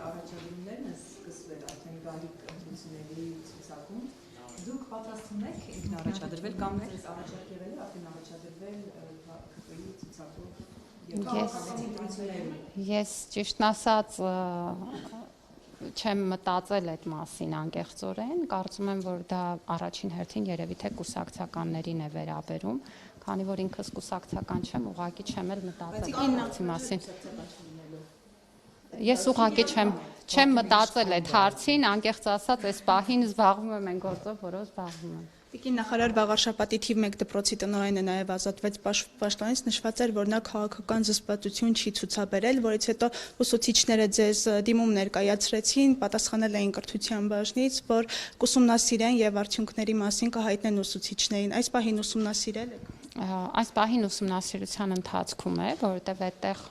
առաջադրումներն են սկսվել արդեն գալիք ընտրությունների ցուցակում։ Դուք պատրաստվում եք ինքնաառաջադրվել կամ ձեզ առաջարկ եղել է արդեն առաջադրվել ԿՊ-ի ցուցակով եւ ընտրություններում։ Ես ճիշտն ասած չեմ մտածել այդ մասին անկեղծորեն, կարծում եմ, որ դա առաջին հերթին երևի թե կուսակցականներին է վերաբերում, քանի որ ինքս կուսակցական չեմ, ուղղակի չեմ էլ մտածել այդ մասին։ Ես ուղղակի չեմ մտածել այդ հարցին, անկեղծ ասած, այս պահին զբաղվում եմ այն գործով, որով զբաղվում եմ։ Տիկին նախարար վաղ շաբաթի թիվ 1 դպրոցի տնօրենը նաև ազատվեց պաշտոնից, նշված էր, որ նա քաղաքական զսպվածություն չի ցուցաբերել, որից հետո ուսուցիչները ձեզ դիմում ներկայացրեցին, պատասխանել էին կրթության բաժնից, որ կուսումնասիրեն եւ արդյունքների մասին կհայտնեն ուսուցիչներին։ Այս պահին ուսումնասիրել եք։ Այս պահին ուսումնասիրության ընթացքում է, որովհետեւ այդտեղ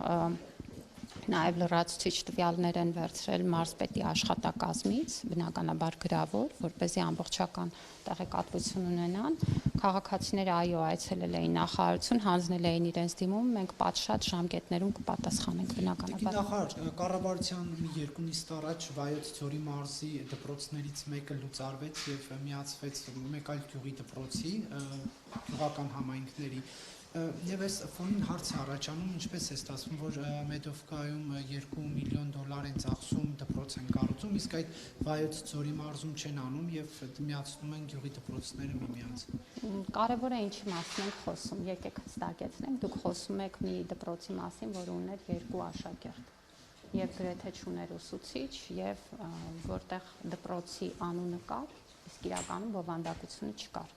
նաև լրացուցիչ տվյալներ են վերցրել մարզպետի աշխատակազմից, բնականաբար գրավոր, որպեսզի ամբողջական տեղեկատվություն ունենան։ Քաղաքացիները այո այցելել էին նախարարություն, հանձնել էին իրենց դիմում, մենք պատշաճ ժամկետներում կպատասխանենք բնականաբար։ Նախարար, կառավարության մի 2 նիստ առաջ Վայոց ձորի մարզի դպրոցներից մեկը լուծարվեց եւ միացվեց մեկ այլ գյուղի դպրոցի գյուղական համայնքների Եվ այս ֆոնին հարց է առաջանում, ինչպես է ստացվում, որ Մեդովկայում $2 միլիոն են ծախսում, դպրոց են կառուցում, իսկ այդ Վայոց ձորի մարզում չեն անում եւ միացնում են գյուղի դպրոցները միմյանց։ Կարևոր է ինչի մասին ենք խոսում, եկեք հստակեցնենք, դուք խոսում եք մի դպրոցի մասին, որը ուներ 2 աշակերտ եւ գրեթե չուներ ուսուցիչ եւ որտեղ դպրոցի անունը կար, իսկ իրականում բովանդակությունը չկար։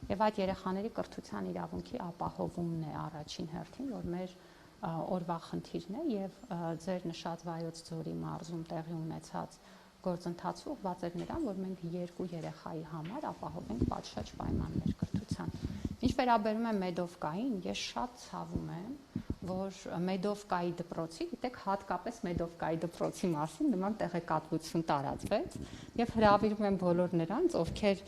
Եվ այդ երեխաների կրթության իրավունքի ապահովումն է առաջին հերթին, որ մեր օրվա խնդիրն է եւ ձեր նշած Վայոց ձորի մարզում տեղի ունեցած գործընթացը ուղղված էր նրան, որ մենք 2 երեխայի համար ապահովենք պատշաճ պայմաններ կրթության։ Ինչ վերաբերում է Մեդովկային, ես շատ ցավում եմ, որ Մեդովկայի դպրոցի, գիտեք, հատկապես Մեդովկայի դպրոցի մասին նման տեղեկատվություն տարածվեց եւ հրավիրում եմ բոլոր նրանց, ովքեր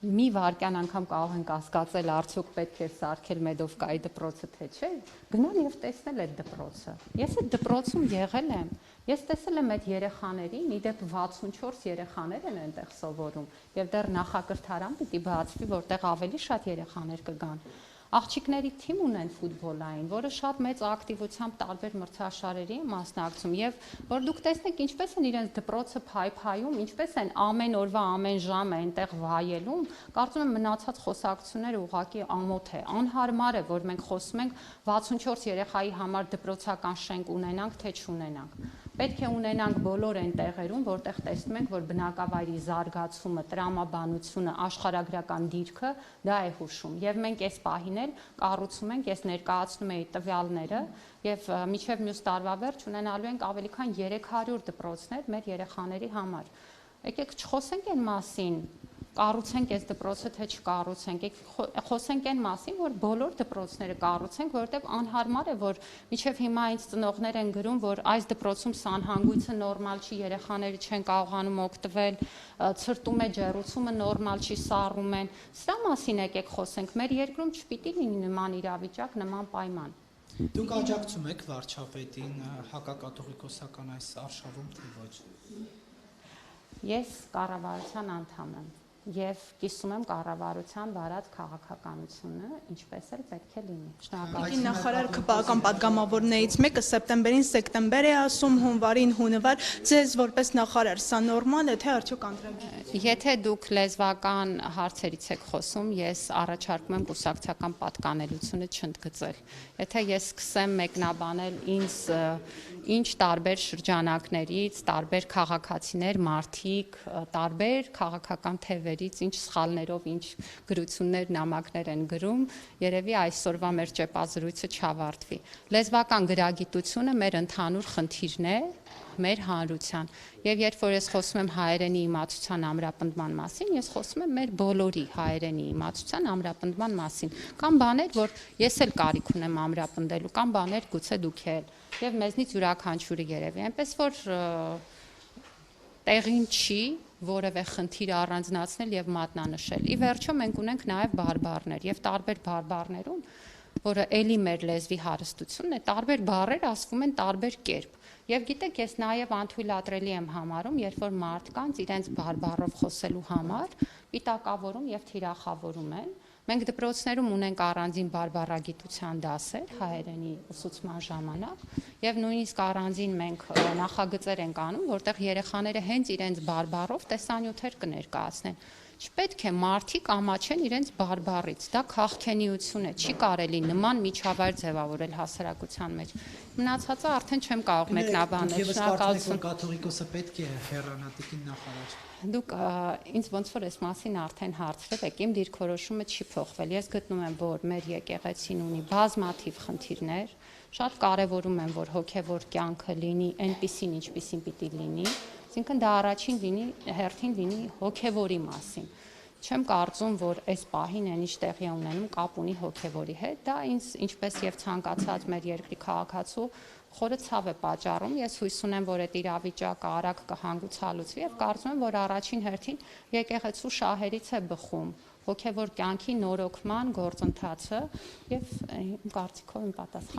մի վարքյան անգամ կարող են կասկածել, արդյոք պետք է սարքել Մեդովկայի դպրոցը թե չէ, գնալ եւ տեսնել այդ դպրոցը։ Ես այդ դպրոցում եղել եմ, ես տեսել եմ այդ երեխաներին, իդեպ 64 երեխաներ են այնտեղ սովորում եւ դեռ նախակրթարան պիտի բացվի, որտեղ ավելի շատ երեխաներ կգան։ Աղջիկների թիմ ունեն ֆուտբոլային, որը շատ մեծ ակտիվությամբ տարբեր մրցաշարերի է մասնակցում եւ որ դուք տեսնեք ինչպես են իրենց դպրոցը փայփայում, ինչպես են ամեն օրվա ամեն ժամ այնտեղ վայելում, կարծում եմ մնացած խոսակցությունները ուղղակի ամոթ է, անհարմար է, որ մենք խոսում ենք 64 երեխայի համար դպրոցական շենք ունենանք թե չունենանք։ Պետք է ունենանք բոլոր այն տեղերում, որտեղ տեսնում ենք, որ բնակավայրի զարգացումը, տրամաբանությունը, աշխարհագրական դիրքը դա է հուշում։ Եվ մենք այս պահին էլ կառուցում ենք, ես ներկայացնում եի տվյալները, եւ մինչեւ մյուս տարվա վերջ ունենալու ենք ավելի քան 300 դպրոցներ մեր երեխաների համար։ Եկեք չխոսենք այն մասին, կառուցենք այս դպրոցը թե չկառուցենք, խոսենք այն մասին, որ բոլոր դպրոցները կառուցենք, որովհետև անհարմար է, որ մինչև հիմա ինձ ծնողներ են գրում, որ այս դպրոցում սանհանգույցը նորմալ չի, երեխաները չեն կարողանում օգտվել, ցրտում է, ջեռուցումը նորմալ չի, սառում են։ Սրա մասին եկեք խոսենք, մեր երկրում չպիտի լինի նման իրավիճակ, նման պայման։ Դուք աջակցում եք վարչապետին հակակաթողիկոսական այս արշավում թե ոչ։ Ես կառավարության անդամ եմ եւ կիսում եմ կառավարության վարած քաղաքականությունը, ինչպես էլ պետք է լինի։ Շնորհակալություն։ Նախարար ԿՊԱ-ական падգամավորներից մեկը սեպտեմբերին սեկտեմբեր է ասում, հունվարին հունվար, ձեզ որպես նախարար սա նորմալ է թե արդյոք անդրադառնալի։ Եթե դուք լեզվական հարցերից եք խոսում, ես առաջարկում եմ կուսակցական պատկանելությունը չընդգծել։ Եթե ես սկսեմ մեկնաբանել ինձ ինչ տարբեր շրջանակներից, տարբեր քաղաքացիներ, մարդիկ, տարբեր քաղաքական թևերից ինչ սխալներով, ինչ գրություններ, նամակներ են գրում, երևի այսօրվա մեր ճեպազրույցը չավարտվի։ Լեզվական գրագիտությունը մեր ընդհանուր խնդիրն է, մեր հանրության։ Եվ երբ որ ես խոսում եմ հայերենի իմացության ամրապնդման մասին, ես խոսում եմ մեր բոլորի հայերենի իմացության ամրապնդման մասին։ Կամ բաներ, որ ես էլ կարիք ունեմ ամրապնդելու, կամ բաներ գուցե դուք էլ։ Եվ մեզնից յուրաքանչյուրը երևի, այնպես որ տեղին չի որևէ խնդիր առանձնացնել եւ մատնանշել։ Ի վերջո մենք ունենք նաեւ բարբառներ եւ տարբեր բարբառներում, որը էլի մեր լեզվի հարստությունն է, տարբեր բառեր ասվում են տարբեր կերպ։ Եվ գիտեք, ես նաև անթույլատրելի եմ համարում, երբ որ մարդկանց իրենց բարբառով խոսելու համար պիտակավորում եւ թիրախավորում են։ Մենք դպրոցներում ունենք առանձին բարբառագիտության դասեր հայերենի ուսուցման ժամանակ եւ նույնիսկ առանձին մենք նախագծեր ենք անում, որտեղ երեխաները հենց իրենց բարբառով տեսանյութեր կներկայացնեն։ Չպետք է մարդիկ ամաչեն իրենց բարբառից, դա քաղաքենիություն է, չի կարելի նման միջավայր ձևավորել հասարակության մեջ։ Մնացածը արդեն չեմ կարող մեկնաբանել, շնորհակալություն։ Կաթողիկոսը պետք է հեռանա տիկին նախարար։ Դուք ինձ ոնց որ այս մասին արդեն հարցրել եք, իմ դիրքորոշումը չի փոխվել։ Ես գտնում եմ, որ մեր եկեղեցին ունի բազմաթիվ խնդիրներ, շատ կարևորում եմ, որ հոգևոր կյանքը լինի այնպիսին, ինչպիսին պիտի լինի, այսինքն դա առաջին հերթին լինի հոգևորի մասին։ Չեմ կարծում, որ այս պահին այն ինչ տեղի ունենում կապ ունի հոգևորի հետ, դա ինձ ինչպես եւ ցանկացած մեր երկրի քաղաքացու խորը ցավ է պատճառում։ Ես հույս ունեմ, որ այդ իրավիճակը արագ կհանգուցալուծվի եւ կարծում եմ, որ առաջին հերթին եկեղեցու շահերից է բխում հոգևոր կյանքի նորոգման գործընթացը եւ իմ կարծիքով իմ պատասխանը